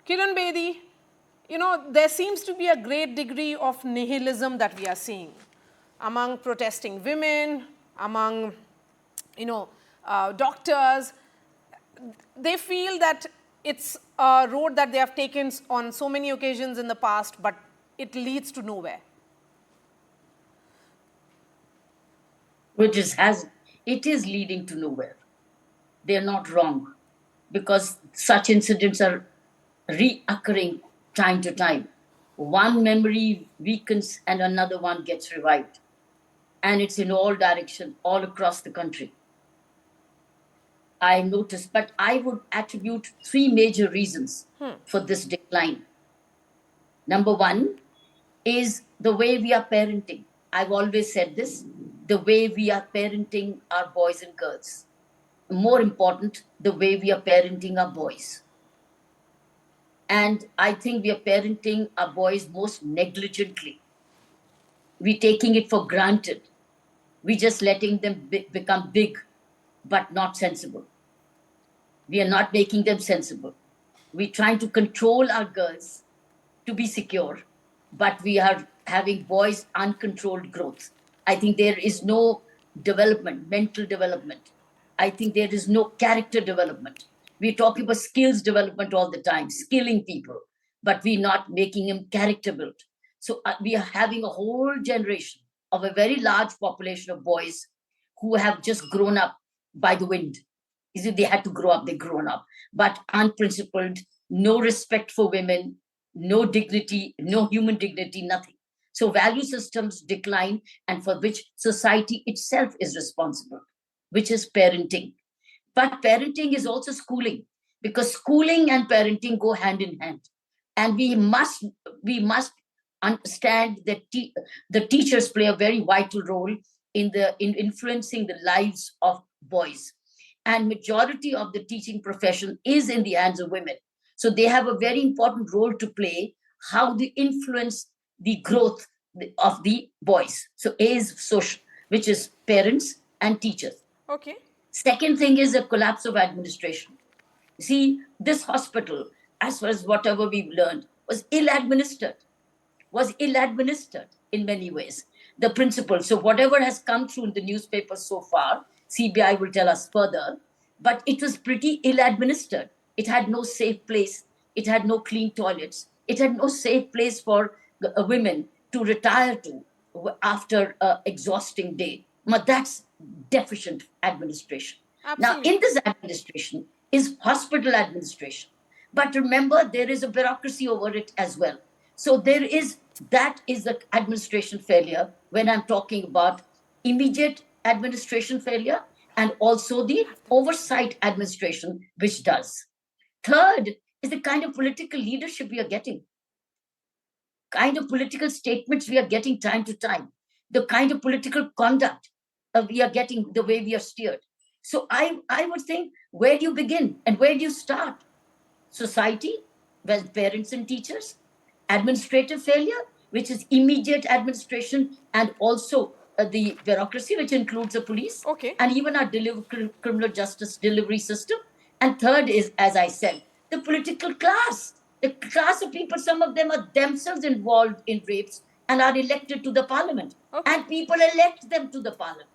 Kiran Bedi, there seems to be a great degree of nihilism that we are seeing among protesting women, among, doctors. They feel that it's a road that they have taken on so many occasions in the past, but it leads to nowhere. Which it is leading to nowhere. They're not wrong because such incidents are reoccurring time to time. One memory weakens and another one gets revived. And it's in all direction, all across the country. I noticed, but I would attribute three major reasons for this decline. Number one is the way we are parenting. I've always said this, the way we are parenting our boys and girls. More important, the way we are parenting our boys. And I think we are parenting our boys most negligently. We're taking it for granted. We're just letting them become big, but not sensible. We are not making them sensible. We're trying to control our girls to be secure, but we are having boys' uncontrolled growth. I think there is no development, mental development. I think there is no character development. We're talking about skills development all the time, skilling people, but we're not making them character built. So we are having a whole generation of a very large population of boys who have just grown up by the wind. Is it they had to grow up, they grown up, but unprincipled, no respect for women, no dignity, no human dignity, nothing. So value systems decline, and for which society itself is responsible, which is parenting. But parenting is also schooling, because schooling and parenting go hand in hand. And we must understand that the teachers play a very vital role in influencing the lives of boys. And majority of the teaching profession is in the hands of women, so they have a very important role to play, how they influence the growth of the boys. So A is social, which is parents and teachers. Okay. Second thing is the collapse of administration. See, this hospital, as far as whatever we've learned, was ill administered in many ways. The principle. So whatever has come through in the newspaper so far, CBI will tell us further, but it was pretty ill administered. It had no safe place. It had no clean toilets. It had no safe place for women to retire to after an exhausting day. But that's deficient administration. Now, Absolutely. in this administration is hospital administration. But remember, there is a bureaucracy over it as well. So that is the administration failure when I'm talking about immediate administration failure and also the oversight administration, which does. Third is the kind of political leadership we are getting, kind of political statements we are getting time to time, the kind of political conduct we are getting, the way we are steered. So I would think, where do you begin and where do you start? Society, well, parents and teachers, administrative failure, which is immediate administration, and also the bureaucracy, which includes the police, Okay. and even our criminal justice delivery system. And third is, as I said, the political class, the class of people, some of them are themselves involved in rapes and are elected to the parliament. Okay. And people elect them to the parliament.